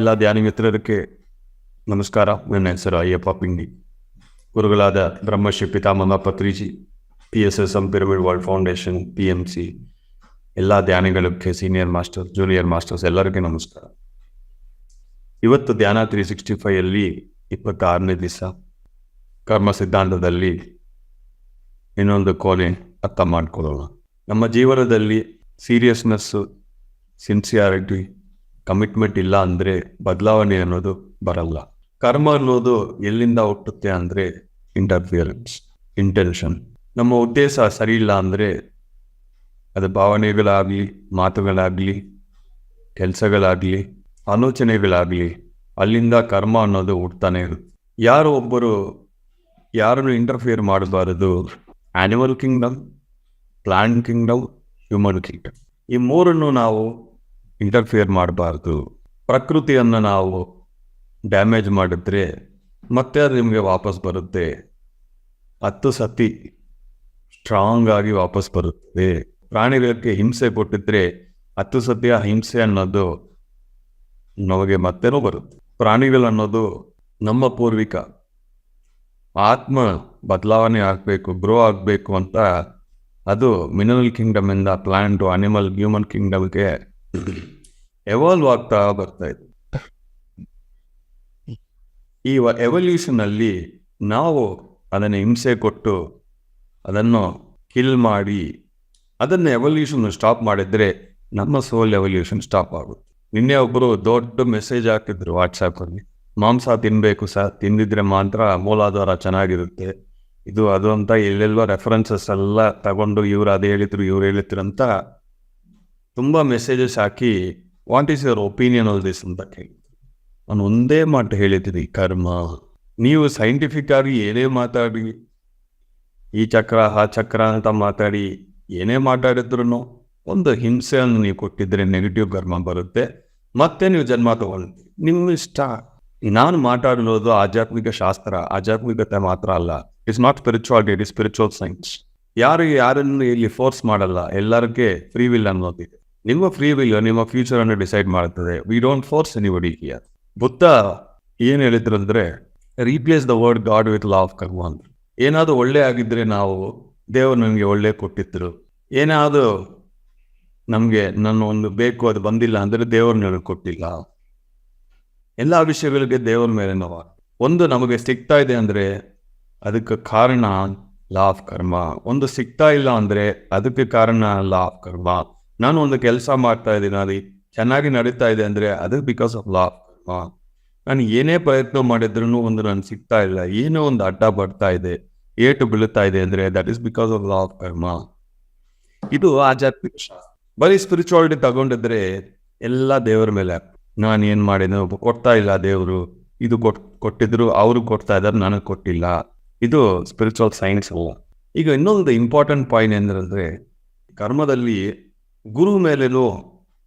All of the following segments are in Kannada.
ಎಲ್ಲ ಧ್ಯಾನ ಮಿತ್ರರಿಗೆ ನಮಸ್ಕಾರ. ನನ್ನ ಹೆಸರು ಅಯ್ಯಪ್ಪ ಪಿಂಡಿ. ಗುರುಗಳಾದ ಬ್ರಹ್ಮಶ್ರೀ ಪಿತಾಮಹ Patriji, PSSM pyramid world foundation, PMC ಎಲ್ಲ ಧ್ಯಾನಿಗಳಿಗೆ ಸೀನಿಯರ್ ಮಾಸ್ಟರ್, ಜೂನಿಯರ್ ಮಾಸ್ಟರ್ಸ್ ಎಲ್ಲರಿಗೂ ನಮಸ್ಕಾರ. ಇವತ್ತು ಧ್ಯಾನ 365 26ನೇ ದಿವಸ. ಕರ್ಮ ಸಿದ್ಧಾಂತದಲ್ಲಿ ಇನ್ನೊಂದು ಕೋಣೆ ಅರ್ಥ ಮಾಡ್ಕೊಳ್ಳೋಣ. ನಮ್ಮ ಜೀವನದಲ್ಲಿ ಸೀರಿಯಸ್ನೆಸ್ಸು, ಸಿನ್ಸಿಯಾರಿಟಿ, ಕಮಿಟ್ಮೆಂಟ್ ಇಲ್ಲ ಅಂದರೆ ಬದಲಾವಣೆ ಅನ್ನೋದು ಬರಲ್ಲ. ಕರ್ಮ ಅನ್ನೋದು ಎಲ್ಲಿಂದ ಹುಟ್ಟುತ್ತೆ ಅಂದರೆ ಇಂಟರ್ಫಿಯರೆನ್ಸ್, ಇಂಟೆನ್ಷನ್. ನಮ್ಮ ಉದ್ದೇಶ ಸರಿ ಇಲ್ಲ ಅಂದರೆ ಅದು ಭಾವನೆಗಳಾಗಲಿ, ಮಾತುಗಳಾಗಲಿ, ಕೆಲಸಗಳಾಗಲಿ, ಆಲೋಚನೆಗಳಾಗಲಿ, ಅಲ್ಲಿಂದ ಕರ್ಮ ಅನ್ನೋದು ಹುಡ್ತಾನೆ ಇರುತ್ತೆ. ಯಾರು ಒಬ್ಬರು ಯಾರನ್ನು ಇಂಟರ್ಫಿಯರ್ ಮಾಡಬಾರದು. Animal Kingdom, plant Kingdom, human Kingdom, ಈ ಮೂರನ್ನು ನಾವು ಇಂಟರ್ಫಿಯರ್ ಮಾಡಬಾರ್ದು. ಪ್ರಕೃತಿಯನ್ನು ನಾವು ಡ್ಯಾಮೇಜ್ ಮಾಡಿದ್ರೆ ಮತ್ತೆ ಅದು ನಿಮಗೆ ವಾಪಸ್ ಬರುತ್ತೆ. 10 ಸತಿ ಸ್ಟ್ರಾಂಗ್ ಆಗಿ ವಾಪಸ್ ಬರುತ್ತೆ. ಪ್ರಾಣಿಗಳಿಗೆ ಹಿಂಸೆ ಕೊಟ್ಟಿದ್ರೆ 10 ಸತಿ ಆ ಹಿಂಸೆ ಅನ್ನೋದು ನಮಗೆ ಮತ್ತೇನೂ ಬರುತ್ತೆ. ಪ್ರಾಣಿಗಳನ್ನೋದು ನಮ್ಮ ಪೂರ್ವಿಕ. ಆತ್ಮ ಬದಲಾವಣೆ ಆಗಬೇಕು, ಗ್ರೋ ಆಗಬೇಕು ಅಂತ ಅದು ಮಿನರಲ್ ಕಿಂಗ್ಡಮಿಂದ ಪ್ಲಾಂಟು, ಅನಿಮಲ್, ಹ್ಯೂಮನ್ ಕಿಂಗ್ಡಮ್ಗೆ ಎವಾಲ್ವ್ ಆಗ್ತಾ ಬರ್ತಾ ಇದೆ. ಈ ಎವಲ್ಯೂಷನಲ್ಲಿ ನಾವು ಅದನ್ನು ಹಿಂಸೆ ಕೊಟ್ಟು ಅದನ್ನು ಕಿಲ್ ಮಾಡಿ ಅದನ್ನು ಎವಲ್ಯೂಷನ್ ಸ್ಟಾಪ್ ಮಾಡಿದರೆ ನಮ್ಮ ಸೋಲ್ ಎವಲ್ಯೂಷನ್ ಸ್ಟಾಪ್ ಆಗುತ್ತೆ. ನಿನ್ನೆ ಒಬ್ಬರು ದೊಡ್ಡ ಮೆಸೇಜ್ ಹಾಕಿದ್ರು ವಾಟ್ಸಾಪಲ್ಲಿ, ಮಾಂಸ ತಿನ್ನಬೇಕು ಸರ್, ತಿಂದಿದ್ರೆ ಮಾತ್ರ ಮೂಲಾಧಾರ ಚೆನ್ನಾಗಿರುತ್ತೆ, ಇದು ಅದು ಅಂತ ಎಲ್ಲೆಲ್ಲೋ ರೆಫರೆನ್ಸಸ್ ಎಲ್ಲ ತಗೊಂಡು ಇವ್ರು ಅದು ಹೇಳಿದ್ರು, ಇವ್ರು ಹೇಳಿದ್ರು ಅಂತ ತುಂಬ messages hockey what is your opinion all this ಅಂತ ಕೇಳಿ ನಾನು ಒಂದೇ ಮಾತು ಹೇಳಿದ್ದೀನಿ, ಕರ್ಮ. ನೀವು ಸೈಂಟಿಫಿಕ್ ಆಗಿ ಏನೇ ಮಾತಾಡಿ, ಈ ಚಕ್ರ ಆ ಚಕ್ರ ಅಂತ ಮಾತಾಡಿ ಏನೇ ಮಾತಾಡಿದ್ರು ಒಂದು ಹಿಂಸೆಯನ್ನು ನೀವು ಕೊಟ್ಟಿದ್ರೆ ನೆಗೆಟಿವ್ ಕರ್ಮ ಬರುತ್ತೆ, ಮತ್ತೆ ನೀವು ಜನ್ಮ ತಗೊಳ್ತೀವಿ. ನಿಮ್ಮ ಇಷ್ಟ. ನಾನು ಮಾತಾಡಿರೋದು ಆಧ್ಯಾತ್ಮಿಕ ಶಾಸ್ತ್ರ, ಆಧ್ಯಾತ್ಮಿಕತೆ ಮಾತ್ರ ಅಲ್ಲ. It's not spirituality, it is spiritual science. ಯಾರನ್ನು ಇಲ್ಲಿ ಫೋರ್ಸ್ ಮಾಡಲ್ಲ, ಎಲ್ಲರಿಗೆ ಫ್ರೀ ವಿಲ್ ಅನ್ನೋದಿದೆ. ನಿಮ್ಮ ಫ್ರೀ ವಿಲ್ ನಿಮ್ಮ ಫ್ಯೂಚರನ್ನು ಡಿಸೈಡ್ ಮಾಡ್ತದೆ. We don't force anybody here. Buddha ಏನು ಹೇಳಿದ್ರು ಅಂದರೆ, replace the word god with law of ಕರ್ಮ ಅಂದ್ರೆ. ಏನಾದರೂ ಒಳ್ಳೆ ಆಗಿದ್ರೆ ನಾವು ದೇವರು ನಮಗೆ ಒಳ್ಳೆ ಕೊಟ್ಟಿದ್ರು, ಏನಾದರೂ ನಮಗೆ ನನ್ನ ಒಂದು ಬೇಕು ಅದು ಬಂದಿಲ್ಲ ಅಂದರೆ ದೇವರು ನನಗೆ ಕೊಟ್ಟಿಲ್ಲ. ಎಲ್ಲ ವಿಷಯಗಳಿಗೆ ದೇವರ ಮೇಲೆ ನಾವು ಒಂದು ನಮಗೆ ಸಿಗ್ತಾ ಇದೆ ಅಂದರೆ ಅದಕ್ಕೆ ಕಾರಣ ಲಾ ಆಫ್ ಕರ್ಮ. ಒಂದು ಸಿಗ್ತಾ ಇಲ್ಲ ಅಂದರೆ ಅದಕ್ಕೆ ಕಾರಣ ಲಾ ಆಫ್ ಕರ್ಮ. ನಾನು ಒಂದು ಕೆಲಸ ಮಾಡ್ತಾ ಇದ್ದೀನಿ, ಅದು ಚೆನ್ನಾಗಿ ನಡೀತಾ ಇದೆ ಅಂದರೆ ಅದು ಬಿಕಾಸ್ ಆಫ್ ಲಾ ಆಫ್ ಕರ್ಮ. ನಾನು ಏನೇ ಪ್ರಯತ್ನ ಮಾಡಿದ್ರೂ ಒಂದು ನಾನು ಸಿಗ್ತಾ ಇಲ್ಲ, ಏನೋ ಒಂದು ಅಡ್ಡ ಬರ್ತಾ ಇದೆ, ಏಟು ಬೀಳುತ್ತಾ ಇದೆ ಅಂದರೆ that is because of law of ಕರ್ಮ. ಇದು ಆಧ್ಯಾತ್ಮಿಕ ಶಾಸ್ತ್ರ. ಬರೀ ಸ್ಪಿರಿಚುವಾಲಿಟಿ ತಗೊಂಡಿದ್ರೆ ಎಲ್ಲ ದೇವರ ಮೇಲೆ. ನಾನು ಏನು ಮಾಡಿದೆ, ಕೊಡ್ತಾ ಇಲ್ಲ ದೇವರು, ಇದು ಕೊಟ್ಟಿದ್ರು ಅವರು ಕೊಡ್ತಾ ಇದ್ದಾರೆ, ನನಗೆ ಕೊಟ್ಟಿಲ್ಲ. ಇದು ಸ್ಪಿರಿಚುವಲ್ ಸೈನ್ಸ್ ಅಲ್ಲ. ಈಗ ಇನ್ನೊಂದು ಇಂಪಾರ್ಟೆಂಟ್ ಪಾಯಿಂಟ್ ಏನಂದ್ರೆ, ಕರ್ಮದಲ್ಲಿ ಗುರು ಮೇಲೇನೂ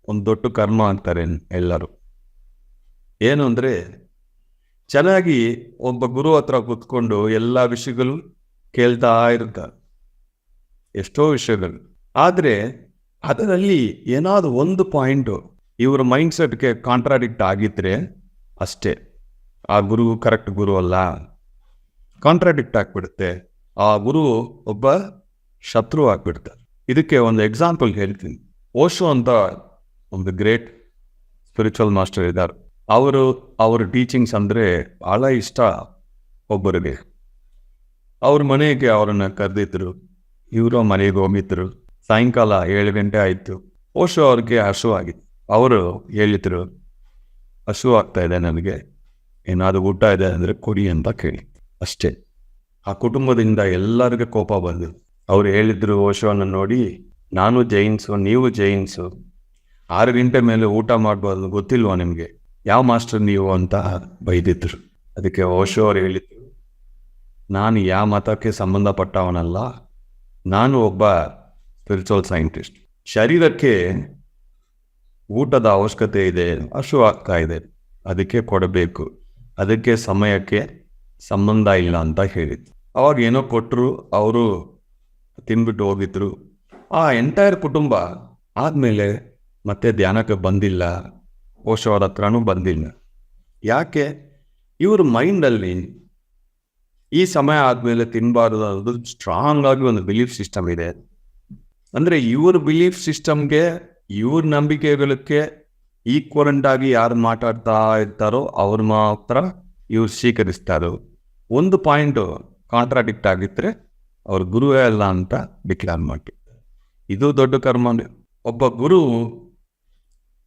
ಒಂದು ದೊಡ್ಡ ಕರ್ಮ ಅಂತಾರೆ ಎಲ್ಲರೂ. ಏನು ಅಂದರೆ, ಚೆನ್ನಾಗಿ ಒಬ್ಬ ಗುರು ಹತ್ರ ಕೂತ್ಕೊಂಡು ಎಲ್ಲ ವಿಷಯಗಳು ಕೇಳ್ತಾ ಇರ್ತಾರೆ, ಎಷ್ಟೋ ವಿಷಯಗಳು. ಆದರೆ ಅದರಲ್ಲಿ ಏನಾದರೂ ಒಂದು ಪಾಯಿಂಟು ಇವರ ಮೈಂಡ್ಸೆಟ್ಗೆ ಕಾಂಟ್ರಾಡಿಕ್ಟ್ ಆಗಿದ್ರೆ ಅಷ್ಟೇ ಆ ಗುರು ಕರೆಕ್ಟ್ ಗುರು ಅಲ್ಲ, ಕಾಂಟ್ರಾಡಿಕ್ಟ್ ಆಗಿಬಿಡುತ್ತೆ. ಆ ಗುರು ಒಬ್ಬ ಶತ್ರು ಆಗಿಬಿಡ್ತಾರೆ. ಇದಕ್ಕೆ ಒಂದು ಎಕ್ಸಾಂಪಲ್ ಹೇಳ್ತೀನಿ. ಓಶೋ ಅಂತ ಒಂದು ಗ್ರೇಟ್ ಸ್ಪಿರಿಚುವಲ್ ಮಾಸ್ಟರ್ ಇದ್ದಾರೆ. ಅವರ ಟೀಚಿಂಗ್ಸ್ ಅಂದರೆ ಭಾಳ ಇಷ್ಟ ಒಬ್ಬರಿಗೆ. ಅವ್ರ ಮನೆಗೆ ಅವರನ್ನು ಕರೆದಿದ್ರು, ಇವರು ಮನೆಗೆ ಹೋಗಿದ್ರು. ಸಾಯಂಕಾಲ 7 ಗಂಟೆ ಆಯಿತು. ಓಶೋ ಅವ್ರಿಗೆ ಹಸು ಆಗಿತ್ತು. ಅವರು ಹೇಳಿದ್ರು, ಹಸು ಆಗ್ತಾ ಇದೆ ನನಗೆ, ಏನಾದರೂ ಊಟ ಇದೆ ಅಂದರೆ ಕೊಡಿ ಅಂತ ಕೇಳಿ. ಅಷ್ಟೇ. ಆ ಕುಟುಂಬದಿಂದ ಎಲ್ಲರಿಗೂ ಕೋಪ ಬಂದು ಅವ್ರು ಹೇಳಿದ್ರು ಓಶೋನ ನೋಡಿ, ನಾನು ಜೈನ್ಸು, ನೀವು ಜೈನ್ಸು, 6 ಗಂಟೆ ಮೇಲೆ ಊಟ ಮಾಡಬಾರ್ದು, ಗೊತ್ತಿಲ್ವಾ ನಿಮಗೆ, ಯಾವ ಮಾಸ್ಟರ್ ನೀವು ಅಂತ ಬೈದಿದ್ರು. ಅದಕ್ಕೆ ಓಶೋ ಅವ್ರು ಹೇಳಿದ್ರು, ನಾನು ಯಾವ ಮತಕ್ಕೆ ಸಂಬಂಧಪಟ್ಟವನಲ್ಲ, ನಾನು ಒಬ್ಬ ಸ್ಪಿರಿಚುವಲ್ ಸೈಂಟಿಸ್ಟ್. ಶರೀರಕ್ಕೆ ಊಟದ ಅವಶ್ಯಕತೆ ಇದೆ, ಹಸು ಆಗ್ತಾ ಇದೆ, ಅದಕ್ಕೆ ಕೊಡಬೇಕು, ಅದಕ್ಕೆ ಸಮಯಕ್ಕೆ ಸಂಬಂಧ ಇಲ್ಲ ಅಂತ ಹೇಳಿದ್ರು. ಅವಾಗ ಏನೋ ಕೊಟ್ಟರು, ಅವರು ತಿನ್ಬಿಟ್ಟು ಹೋಗಿದ್ರು. ಆ ಎಂಟೈರ್ ಕುಟುಂಬ ಆದಮೇಲೆ ಮತ್ತೆ ಧ್ಯಾನಕ್ಕೆ ಬಂದಿಲ್ಲ, ಓಶೋ ಅವ್ರ ಹತ್ರನೂ ಬಂದಿಲ್ಲ. ಯಾಕೆ? ಇವ್ರ ಮೈಂಡಲ್ಲಿ ಈ ಸಮಯ ಆದಮೇಲೆ ತಿನ್ನಬಾರ್ದು ಅನ್ನೋದು ಸ್ಟ್ರಾಂಗ್ ಆಗಿ ಒಂದು ಬಿಲೀಫ್ ಸಿಸ್ಟಮ್ ಇದೆ. ಅಂದರೆ ಇವ್ರ ಬಿಲೀಫ್ ಸಿಸ್ಟಮ್ಗೆ, ಇವ್ರ ನಂಬಿಕೆಗಳಿಗೆ ಈಕ್ವಲೆಂಟ್ ಆಗಿ ಯಾರು ಮಾತಾಡ್ತಾ ಇರ್ತಾರೋ ಅವ್ರು ಮಾತ್ರ ಇವ್ರು ಸ್ವೀಕರಿಸ್ತಾರೋ. ಒಂದು ಪಾಯಿಂಟು ಕಾಂಟ್ರಾಡಿಕ್ಟ್ ಆಗಿದ್ರೆ ಅವ್ರ ಗುರುವೇ ಅಲ್ಲ ಅಂತ ಡಿಕ್ಲೇರ್ ಮಾಡ್ತಿರ್ತಾರೆ. ಇದು ದೊಡ್ಡ ಕರ್ಮನೇ. ಒಬ್ಬ ಗುರು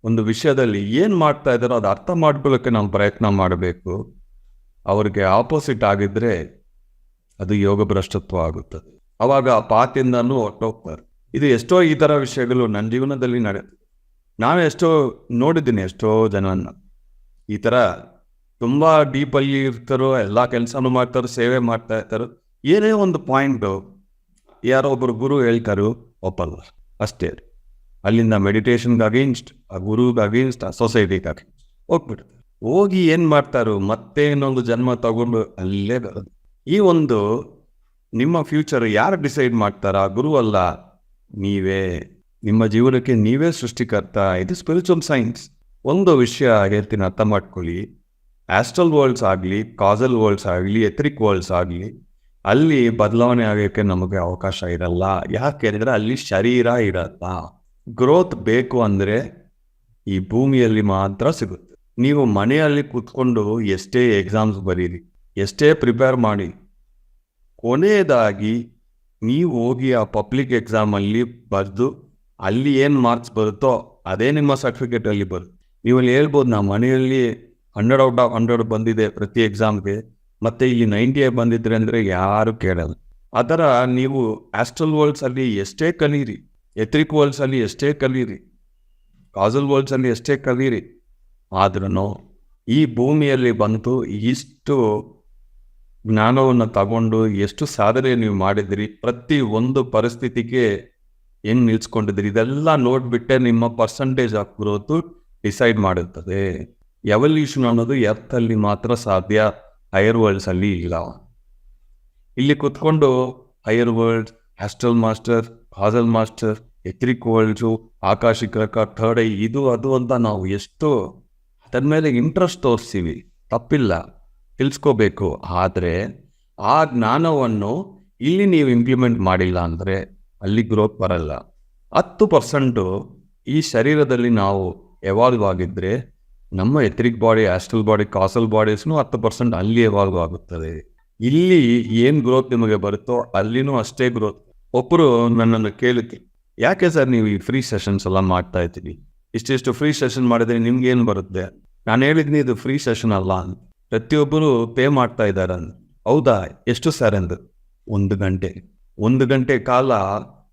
ಒಂದು ವಿಷಯದಲ್ಲಿ ಏನು ಮಾಡ್ತಾ ಇದ್ದಾರೋ ಅದು ಅರ್ಥ ಮಾಡ್ಕೊಳ್ಳೋಕ್ಕೆ ನಾವು ಪ್ರಯತ್ನ ಮಾಡಬೇಕು. ಅವ್ರಿಗೆ ಆಪೋಸಿಟ್ ಆಗಿದ್ರೆ ಅದು ಯೋಗ ಭ್ರಷ್ಟತ್ವ ಆಗುತ್ತದೆ. ಅವಾಗ ಆ ಪಾತಿಂದನೂ ಹೊರಟೋಗ್ತಾರೆ. ಇದು ಎಷ್ಟೋ ಈ ಥರ ವಿಷಯಗಳು ನನ್ನ ಜೀವನದಲ್ಲಿ ನಡೆಯುತ್ತೆ. ನಾನು ಎಷ್ಟೋ ನೋಡಿದ್ದೀನಿ, ಎಷ್ಟೋ ಜನನ ಈ ಥರ ತುಂಬ ಡೀಪಲ್ಲಿ ಇರ್ತಾರೋ, ಎಲ್ಲ ಕೆಲಸನೂ ಮಾಡ್ತಾರೋ, ಸೇವೆ ಮಾಡ್ತಾ ಇರ್ತಾರೋ, ಏನೇ ಒಂದು ಪಾಯಿಂಟು ಯಾರೋ ಒಬ್ಬರು ಗುರು ಹೇಳ್ತಾರೋ ಒಪ್ಪಲ್ಲ ಅಷ್ಟೇ. ಅಲ್ಲಿಂದ ಮೆಡಿಟೇಷನ್ಗೆ ಅಗೇನ್ಸ್ಟ್, ಆ ಗುರುಗೆ ಅಗೇನ್ಸ್ಟ್, ಆ ಸೊಸೈಟಿಗೆ ಅಗೇನ್ಸ್ಟ್ ಹೋಗ್ಬಿಡ್ತಾರೆ. ಹೋಗಿ ಏನು ಮಾಡ್ತಾರೋ ಮತ್ತೆ ಇನ್ನೊಂದು ಜನ್ಮ ತಗೊಂಡು ಅಲ್ಲೇ ಬರೋದು. ಈ ಒಂದು ನಿಮ್ಮ ಫ್ಯೂಚರ್ ಯಾರು ಡಿಸೈಡ್ ಮಾಡ್ತಾರ? ಗುರು ಅಲ್ಲ, ನೀವೇ. ನಿಮ್ಮ ಜೀವನಕ್ಕೆ ನೀವೇ ಸೃಷ್ಟಿಕರ್ತ. ಇದು ಸ್ಪಿರಿಚುವಲ್ ಸೈನ್ಸ್. ಒಂದು ವಿಷಯ ಹೇಳ್ತೀನಿ, ಅರ್ಥ ಮಾಡ್ಕೊಳ್ಳಿ. ಆಸ್ಟ್ರಲ್ ವರ್ಲ್ಡ್ಸ್ ಆಗಲಿ, ಕಾಸಲ್ ವರ್ಲ್ಡ್ಸ್ ಆಗಲಿ, ಎಥರಿಕ್ ವರ್ಲ್ಡ್ಸ್ ಆಗಲಿ, ಅಲ್ಲಿ ಬದಲಾವಣೆ ಆಗೋಕ್ಕೆ ನಮಗೆ ಅವಕಾಶ ಇರಲ್ಲ. ಯಾಕೆಂದರೆ ಅಲ್ಲಿ ಶರೀರ ಇರಲ್ಲ. ಗ್ರೋತ್ ಬೇಕು ಅಂದರೆ ಈ ಭೂಮಿಯಲ್ಲಿ ಮಾತ್ರ ಸಿಗುತ್ತೆ. ನೀವು ಮನೆಯಲ್ಲಿ ಕೂತ್ಕೊಂಡು ಎಷ್ಟೇ ಎಕ್ಸಾಮ್ಸ್ ಬರೀರಿ, ಎಷ್ಟೇ ಪ್ರಿಪೇರ್ ಮಾಡಿ, ಕೊನೆಯದಾಗಿ ನೀವು ಹೋಗಿ ಆ ಪಬ್ಲಿಕ್ ಎಕ್ಸಾಮಲ್ಲಿ ಬರೆದು ಅಲ್ಲಿ ಏನು ಮಾರ್ಕ್ಸ್ ಬರುತ್ತೋ ಅದೇ ನಿಮ್ಮ ಸರ್ಟಿಫಿಕೇಟಲ್ಲಿ ಬರುತ್ತೆ. ನೀವಲ್ಲಿ ಹೇಳ್ಬೋದು, ನಾವು ಮನೆಯಲ್ಲಿ 100 ಔಟ್ ಆಫ್ 100 ಬಂದಿದೆ ಪ್ರತಿ ಎಕ್ಸಾಮ್ಗೆ, ಮತ್ತು ಇಲ್ಲಿ 90 ಬಂದಿದ್ರೆ ಅಂದರೆ ಯಾರು ಕೇಳಲ್ಲ. ಆ ಥರ ನೀವು ಆಸ್ಟ್ರಲ್ ವರ್ಲ್ಡ್ಸಲ್ಲಿ ಎಷ್ಟೇ ಕಲೀರಿ, ಎಥರಿಕ್ ವರ್ಲ್ಡ್ಸಲ್ಲಿ ಎಷ್ಟೇ ಕಲೀರಿ, ಕಾಸಲ್ ವರ್ಲ್ಡ್ಸಲ್ಲಿ ಎಷ್ಟೇ ಕಲೀರಿ, ಆದ್ರೂ ಈ ಭೂಮಿಯಲ್ಲಿ ಬಂತು ಇಷ್ಟು ಜ್ಞಾನವನ್ನು ತಗೊಂಡು ಎಷ್ಟು ಸಾಧನೆ ನೀವು ಮಾಡಿದಿರಿ, ಪ್ರತಿ ಒಂದು ಪರಿಸ್ಥಿತಿಗೆ ಹೆಂಗೆ ನಿಲ್ಸ್ಕೊಂಡಿದ್ದೀರಿ, ಇದೆಲ್ಲ ನೋಡಿಬಿಟ್ಟೆ ನಿಮ್ಮ ಪರ್ಸಂಟೇಜ್ ಆಫ್ ಗ್ರೋತು ಡಿಸೈಡ್ ಮಾಡುತ್ತದೆ. ಎವಲ್ಯೂಷನ್ ಅನ್ನೋದು ಎರ್ತಲ್ಲಿ ಮಾತ್ರ ಸಾಧ್ಯ, ಹೈಯರ್ ವರ್ಲ್ಡ್ಸಲ್ಲಿ ಇಲ್ಲ. ಇಲ್ಲಿ ಕುತ್ಕೊಂಡು higher world, astral master, causal master, etheric worlds, akashic third eye, ಇದು ಅದು ಅಂತ ನಾವು ಎಷ್ಟು ಅದರ ಮೇಲೆ ಇಂಟ್ರೆಸ್ಟ್ ತೋರಿಸ್ತೀವಿ, ತಪ್ಪಿಲ್ಲ, ತಿಳಿಸ್ಕೋಬೇಕು. ಆದರೆ ಆ ಜ್ಞಾನವನ್ನು ಇಲ್ಲಿ ನೀವು ಇಂಪ್ಲಿಮೆಂಟ್ ಮಾಡಿಲ್ಲ ಅಂದರೆ ಅಲ್ಲಿ ಗ್ರೋತ್ ಬರಲ್ಲ. 10% ಈ ಶರೀರದಲ್ಲಿ ನಾವು ಎವಾಲ್ವ್ ಆಗಿದ್ದರೆ ನಮ್ಮ ಎಥರಿಕ್ ಬಾಡಿ, ಆಸ್ಟ್ರಲ್ ಬಾಡಿ, ಕಾಸಲ್ ಬಾಡೀಸ್ನು 10% ಅಲ್ಲಿ ಎವಾಲ್ವ್ ಆಗುತ್ತದೆ. ಇಲ್ಲಿ ಏನು ಗ್ರೋತ್ ನಿಮಗೆ ಬರುತ್ತೋ ಅಲ್ಲಿನೂ ಅಷ್ಟೇ ಗ್ರೋತ್. ಒಬ್ಬರು ನನ್ನನ್ನು ಕೇಳುತ್ತೆ, ಯಾಕೆ ಸರ್ ನೀವು ಈ ಫ್ರೀ ಸೆಷನ್ಸ್ ಎಲ್ಲ ಮಾಡ್ತಾ ಇದ್ದೀರಿ, ಇಷ್ಟಿಷ್ಟು ಫ್ರೀ ಸೆಷನ್ ಮಾಡಿದ್ರೆ ನಿಮ್ಗೇನು ಬರುತ್ತೆ? ನಾನು ಹೇಳಿದ್ನಿ ಇದು ಫ್ರೀ ಸೆಷನ್ ಅಲ್ಲ ಅಂತ. ಪ್ರತಿಯೊಬ್ಬರು ಪೇ ಮಾಡ್ತಾ ಇದ್ದಾರೆ ಅಂದ. ಹೌದಾ, ಎಷ್ಟು ಸರ್ ಅಂದು? 1 ಗಂಟೆ ಕಾಲ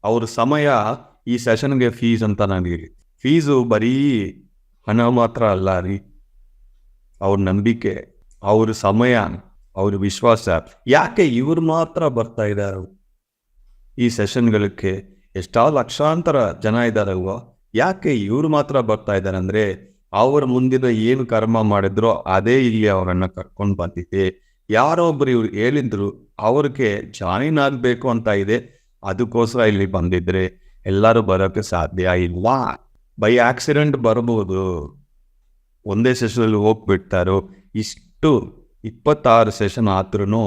ಅವ್ರ ಸಮಯ ಈ ಸೆಷನ್ಗೆ ಫೀಸ್ ಅಂತ ನನಗೆ. ಫೀಸು ಬರೀ ಹಣ ಮಾತ್ರ ಅಲ್ಲ ರೀ, ಅವ್ರ ನಂಬಿಕೆ, ಅವ್ರ ಸಮಯ, ಅವ್ರ ವಿಶ್ವಾಸ. ಯಾಕೆ ಇವ್ರು ಮಾತ್ರ ಬರ್ತಾ ಇದ್ದಾರೆ ಈ ಸೆಷನ್ಗಳಿಗೆ? ಎಷ್ಟೋ ಲಕ್ಷಾಂತರ ಜನ ಇದ್ದಾರಲ್ವ, ಯಾಕೆ ಇವ್ರು ಮಾತ್ರ ಬರ್ತಾ ಇದ್ದಾರೆ ಅಂದರೆ ಅವ್ರ ಮುಂದಿನ ಏನು ಕರ್ಮ ಮಾಡಿದ್ರೋ ಅದೇ ಇಲ್ಲಿ ಅವರನ್ನು ಕರ್ಕೊಂಡು ಬಂದಿದೆ. ಯಾರೋ ಒಬ್ರು ಇವ್ರು ಹೇಳಿದ್ರು ಅವ್ರಿಗೆ ಜಾಯಿನ್ ಆಗಬೇಕು ಅಂತ ಇದೆ, ಅದಕ್ಕೋಸ್ಕರ ಇಲ್ಲಿ ಬಂದಿದ್ರೆ ಎಲ್ಲರೂ ಬರೋಕ್ಕೆ ಸಾಧ್ಯ ಇಲ್ಲ. ಬೈ ಆಕ್ಸಿಡೆಂಟ್ ಬರ್ಬೋದು, ಒಂದೇ ಸೆಷನಲ್ಲಿ ಹೋಗ್ಬಿಡ್ತಾರೋ. ಇಷ್ಟು 26 ಸೆಷನ್ ಆದ್ರೂ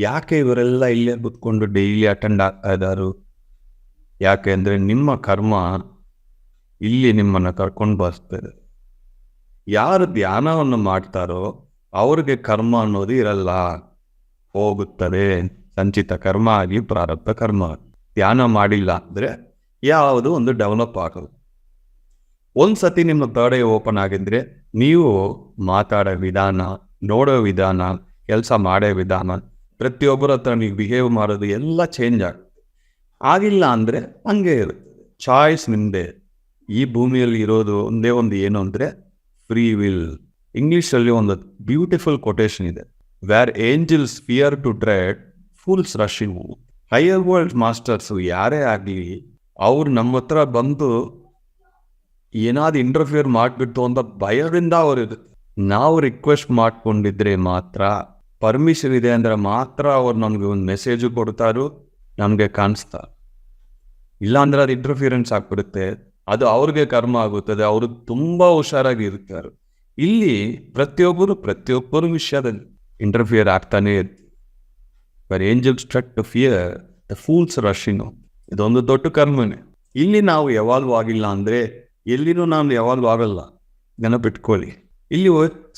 ಯಾಕೆ ಇವರೆಲ್ಲ ಇಲ್ಲೇ ಕೂತ್ಕೊಂಡು ಡೈಲಿ ಅಟೆಂಡ್ ಆಗ್ತಾ ಇದ್ದಾರು? ಯಾಕೆ ಅಂದರೆ ನಿಮ್ಮ ಕರ್ಮ ಇಲ್ಲಿ ನಿಮ್ಮನ್ನು ಕರ್ಕೊಂಡು ಬರ್ತದೆ. ಯಾರು ಧ್ಯಾನವನ್ನು ಮಾಡ್ತಾರೋ ಅವ್ರಿಗೆ ಕರ್ಮ ಅನ್ನೋದು ಇರಲ್ಲ, ಹೋಗುತ್ತದೆ. ಸಂಚಿತ ಕರ್ಮ ಆಗಿ ಪ್ರಾರಬ್ಧ ಕರ್ಮ. ಧ್ಯಾನ ಮಾಡಿಲ್ಲ ಅಂದರೆ ಯಾವುದು ಒಂದು ಡೆವಲಪ್ ಆಗೋದು. ಒಂದು ಸತಿ ನಿಮ್ಮ ಥರ್ಡ್ ಐ ಓಪನ್ ಆಗಿದ್ರೆ ನೀವು ಮಾತಾಡೋ ವಿಧಾನ, ನೋಡೋ ವಿಧಾನ, ಕೆಲಸ ಮಾಡೋ ವಿಧಾನ, ಪ್ರತಿಯೊಬ್ಬರ ಹತ್ರ ನೀವು ಬಿಹೇವ್ ಮಾಡೋದು ಎಲ್ಲ ಚೇಂಜ್ ಆಗುತ್ತೆ. ಆಗಿಲ್ಲ ಅಂದರೆ ಹಂಗೆ ಇರುತ್ತೆ. ಚಾಯ್ಸ್ ನಿಮ್ಮದೇ. ಈ ಭೂಮಿಯಲ್ಲಿ ಇರೋದು ಒಂದೇ ಒಂದು ಏನು ಅಂದರೆ ಫ್ರೀ ವಿಲ್. ಇಂಗ್ಲೀಷಲ್ಲಿ ಒಂದು ಬ್ಯೂಟಿಫುಲ್ ಕೊಟೇಶನ್ ಇದೆ, where angels fear to tread fools rush in. Higher world masters ಯಾರೇ ಆಗಲಿ, ಅವ್ರು ನಮ್ಮ ಹತ್ರ ಬಂದು ಏನಾದ್ರು ಇಂಟರ್ಫಿಯರ್ ಮಾಡಿಬಿಟ್ಟು ಅಂತ ಭಯದಿಂದ ಅವರು ನಾವು ರಿಕ್ವೆಸ್ಟ್ ಮಾಡ್ಕೊಂಡಿದ್ರೆ ಮಾತ್ರ, ಪರ್ಮಿಷನ್ ಇದೆ ಅಂದರೆ ಮಾತ್ರ ಅವ್ರು ನಮಗೆ ಒಂದು ಮೆಸೇಜು ಕೊಡ್ತಾರೋ, ನಮಗೆ ಕಾಣಿಸ್ತಾರೆ. ಇಲ್ಲಾಂದ್ರೆ ಅದು ಇಂಟರ್ಫಿಯರೆನ್ಸ್ ಆಗ್ಬಿಡುತ್ತೆ, ಅದು ಅವ್ರಿಗೆ ಕರ್ಮ ಆಗುತ್ತದೆ. ಅವರು ತುಂಬ ಹುಷಾರಾಗಿ ಇರ್ತಾರೆ. ಇಲ್ಲಿ ಪ್ರತಿಯೊಬ್ಬರು ವಿಷಯದಲ್ಲಿ ಇಂಟರ್ಫಿಯರ್ ಆಗ್ತಾನೆ ಇರ್ತೀವಿ. But angels start to fear the fools rushing. ಇದೊಂದು ದೊಡ್ಡ ಕರ್ಮನೆ. ಇಲ್ಲಿ ನಾವು ಯಾವಾಗಲೂ ಆಗಿಲ್ಲ ಅಂದರೆ ಎಲ್ಲಿನೂ ನಾವು ಯಾವಾಗಲೂ ಆಗಲ್ಲ. ನೆನಪಿಟ್ಕೊಳ್ಳಿ, ಇಲ್ಲಿ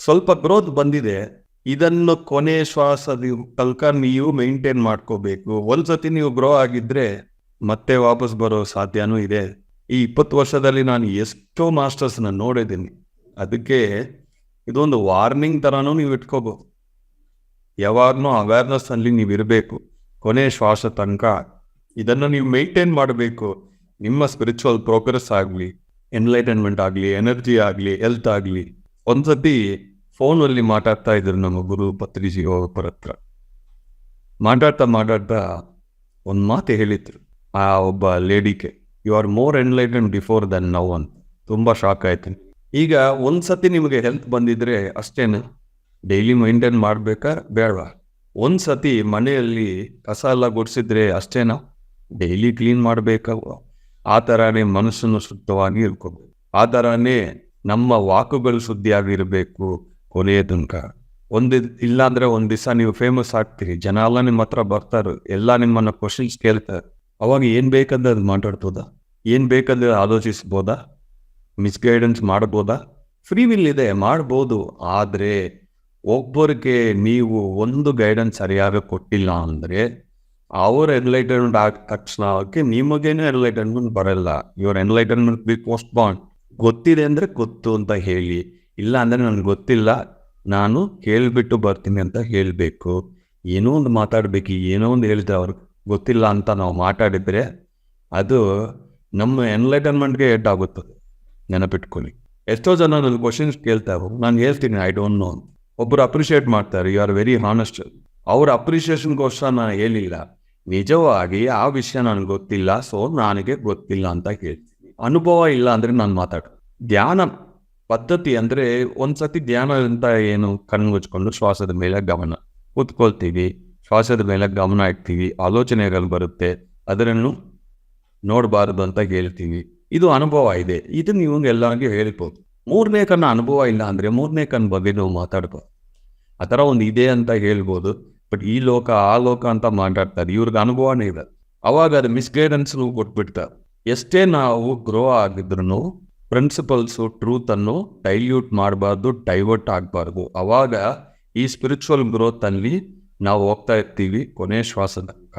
ಸ್ವಲ್ಪ ಗ್ರೋತ್ ಬಂದಿದೆ, ಇದನ್ನು ಕೊನೆ ಶ್ವಾಸ ತನಕ ನೀವು ಮೇಂಟೈನ್ ಮಾಡ್ಕೋಬೇಕು. ಒಂದ್ಸತಿ ನೀವು ಗ್ರೋ ಆಗಿದ್ರೆ ಮತ್ತೆ ವಾಪಸ್ ಬರೋ ಸಾಧ್ಯನೂ ಇದೆ. ಈ 20 ವರ್ಷದಲ್ಲಿ ನಾನು ಎಷ್ಟೋ ಮಾಸ್ಟರ್ಸ್ನ ನೋಡಿದ್ದೀನಿ. ಅದಕ್ಕೆ ಇದೊಂದು ವಾರ್ನಿಂಗ್ ಥರನೂ ನೀವು ಇಟ್ಕೋಬಹುದು. ಯಾವಾಗಲೂ ಅವೇರ್ನೆಸ್ ಅಲ್ಲಿ ನೀವು ಇರಬೇಕು. ಕೊನೆ ಶ್ವಾಸ ತನಕ ಇದನ್ನು ನೀವು ಮೇಂಟೈನ್ ಮಾಡಬೇಕು. ನಿಮ್ಮ ಸ್ಪಿರಿಚುವಲ್ ಪ್ರೋಗ್ರೆಸ್ ಆಗಲಿ, ಎನ್ಲೈಟನ್ಮೆಂಟ್ ಆಗಲಿ, ಎನರ್ಜಿ ಆಗಲಿ, ಹೆಲ್ತ್ ಆಗಲಿ. ಒಂದ್ಸತಿ ಫೋನಲ್ಲಿ ಮಾತಾಡ್ತಾ ಇದ್ರು ನಮ್ಮ ಗುರು ಪತ್ರಿಜಿ ಒಬ್ಬರ ಹತ್ರ. ಮಾತಾಡ್ತಾ ಒಂದು ಮಾತು ಹೇಳಿದ್ರು ಆ ಒಬ್ಬ ಲೇಡಿಗೆ, you are more enlighten before than now ಅಂತ. ತುಂಬ ಶಾಕ್ ಆಯ್ತು. ಈಗ ಒಂದ್ಸತಿ ನಿಮಗೆ ಹೆಲ್ತ್ ಬಂದಿದ್ರೆ ಅಷ್ಟೇನು ಡೈಲಿ ಮೇಂಟೈನ್ ಮಾಡಬೇಕಾ ಬೇಡವಾ? ಒಂದ್ಸತಿ ಮನೆಯಲ್ಲಿ ಕಸ ಎಲ್ಲ ಗುಡಿಸಿದ್ರೆ ಅಷ್ಟೇನಾ ಡೈಲಿ ಕ್ಲೀನ್ ಮಾಡಬೇಕಾವ? ಆ ಥರನೇ ಮನಸ್ಸನ್ನು ಶುದ್ಧವಾಗಿ ಇರ್ಕೋಬೇಕು. ಆ ಥರನೇ ನಮ್ಮ ವಾಕುಗಳು ಶುದ್ಧಿಯಾಗಿರಬೇಕು ಕೊನೆಯ ತನಕ. ಇಲ್ಲಾಂದ್ರೆ ಒಂದು ದಿವಸ ನೀವು ಫೇಮಸ್ ಆಗ್ತೀರಿ, ಜನ ಎಲ್ಲ ನಿಮ್ಮ ಹತ್ರ ಬರ್ತಾರೆ, ಎಲ್ಲ ನಿಮ್ಮನ್ನು ಕ್ವಶನ್ಸ್ ಕೇಳ್ತಾರೆ. ಅವಾಗ ಏನು ಬೇಕಂದ್ರೆ ಅದು ಮಾತಾಡ್ಬೋದಾ? ಏನು ಬೇಕಂದ್ರೆ ಆಲೋಚಿಸ್ಬೋದಾ? ಮಿಸ್ಗೈಡೆನ್ಸ್ ಮಾಡ್ಬೋದಾ? ಫ್ರೀ ವಿಲ್ ಇದೆ, ಮಾಡ್ಬೋದು. ಆದರೆ ಒಬ್ಬರಿಗೆ ನೀವು ಒಂದು ಗೈಡೆನ್ಸ್ ಸರಿಯಾಗಿ ಕೊಟ್ಟಿಲ್ಲ ಅಂದರೆ ಅವ್ರ ಎನ್ಲೈಟನ್ಮೆಂಟ್ ಆದ ತಕ್ಷಣ ನಿಮಗೇನು ಎನ್ಲೈಟನ್ಮೆಂಟ್ ಬರಲ್ಲ. Your enlightenment B post bond. ಗೊತ್ತಿದೆ ಅಂದರೆ ಗೊತ್ತು ಅಂತ ಹೇಳಿ, ಇಲ್ಲ ಅಂದರೆ ನನಗೆ ಗೊತ್ತಿಲ್ಲ, ನಾನು ಕೇಳಿಬಿಟ್ಟು ಬರ್ತೀನಿ ಅಂತ ಹೇಳಬೇಕು. ಏನೋ ಒಂದು ಮಾತಾಡಬೇಕು. ಏನೋ ಒಂದು ಹೇಳಿದ್ರೆ ಅವ್ರಿಗೆ ಗೊತ್ತಿಲ್ಲ ಅಂತ ನಾವು ಮಾತಾಡಿದರೆ ಅದು ನಮ್ಮ ಎನ್ಲೈಟನ್ಮೆಂಟ್ಗೆ ಎಡ್ ಆಗುತ್ತದೆ. ನೆನಪಿಟ್ಕೊಳ್ಳಿ. ಎಷ್ಟೋ ಜನ ನನ್ನ ಕ್ವಶನ್ಸ್ ಕೇಳ್ತಾರೆ, ನಾನು ಹೇಳ್ತೀನಿ ಐ ಡೋಂಟ್ ನೋ. ಒಬ್ಬರು ಅಪ್ರಿಷಿಯೇಟ್ ಮಾಡ್ತಾರೆ, ಯು ಆರ್ ವೆರಿ ಹಾನೆಸ್ಟ್. ಅವ್ರ ಅಪ್ರಿಷಿಯೇಷನ್ಗೋಸ್ಕರ ನಾನು ಹೇಳಿಲ್ಲ, ನಿಜವಾಗಿ ಆ ವಿಷಯ ನನಗೆ ಗೊತ್ತಿಲ್ಲ, ಸೊ ನನಗೆ ಗೊತ್ತಿಲ್ಲ ಅಂತ ಹೇಳ್ತೀನಿ. ಅನುಭವ ಇಲ್ಲ ಅಂದರೆ ನಾನು ಧ್ಯಾನ ಪದ್ಧತಿ ಅಂದರೆ ಒಂದ್ಸತಿ ಧ್ಯಾನ ಅಂತ ಏನು ಕಣ್ಮುಚ್ಕೊಂಡು ಶ್ವಾಸದ ಮೇಲೆ ಗಮನ ಕೂತ್ಕೊಳ್ತೀವಿ, ಶ್ವಾಸದ ಮೇಲೆ ಗಮನ ಇಡ್ತೀವಿ, ಆಲೋಚನೆಗಳು ಬರುತ್ತೆ, ಅದನ್ನು ನೋಡಬಾರ್ದು ಅಂತ ಹೇಳ್ತೀವಿ. ಇದು ಅನುಭವ ಇದೆ, ಇದು ನೀವು ಎಲ್ಲರಿಗೂ ಹೇಳ್ಬೋದು. 3ನೇ ಕಣ್ಣು ಅನುಭವ ಇಲ್ಲ ಅಂದರೆ 3ನೇ ಕಣ್ಣು ಬಗ್ಗೆ ನಾವು ಮಾತಾಡ್ಬೋದು. ಆ ಥರ ಒಂದು ಇದೆ ಅಂತ ಹೇಳ್ಬೋದು. ಬಟ್ ಈ ಲೋಕ ಆ ಲೋಕ ಅಂತ ಮಾತಾಡ್ತಾರೆ, ಇವ್ರಿಗೆ ಅನುಭವನೇ ಇದೆ. ಅವಾಗ ಅದು ಮಿಸ್ಗೈಡೆನ್ಸ್ ಕೊಟ್ಬಿಡ್ತಾರೆ. ಎಷ್ಟೇ ನಾವು ಗ್ರೋ ಆಗಿದ್ರು ಪ್ರಿನ್ಸಿಪಲ್ಸು, ಟ್ರೂತನ್ನು ಡೈಲ್ಯೂಟ್ ಮಾಡಬಾರ್ದು, ಡೈವರ್ಟ್ ಆಗಬಾರ್ದು. ಅವಾಗ ಈ ಸ್ಪಿರಿಚುವಲ್ ಗ್ರೋತಲ್ಲಿ ನಾವು ಹೋಗ್ತಾ ಇರ್ತೀವಿ ಕೊನೆ ಶ್ವಾಸ ತನಕ.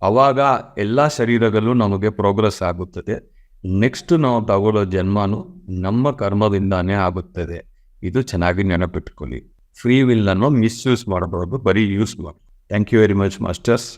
ಅವಾಗ ಎಲ್ಲ ಶರೀರಗಳು ನಮಗೆ ಪ್ರೋಗ್ರೆಸ್ ಆಗುತ್ತದೆ. ನೆಕ್ಸ್ಟ್ ನಾವು ತಗೊಳ್ಳೋ ಜನ್ಮನು ನಮ್ಮ ಕರ್ಮದಿಂದಾನೇ ಆಗುತ್ತದೆ. ಇದು ಚೆನ್ನಾಗಿ ನೆನಪಿಟ್ಕೊಳ್ಳಿ. ಫ್ರೀ ವಿಲ್ ಅನ್ನು ಮಿಸ್ಯೂಸ್ ಮಾಡಬಾರ್ದು, ಬರೀ ಯೂಸ್ ಮಾಡಿ. Thank you very much masters.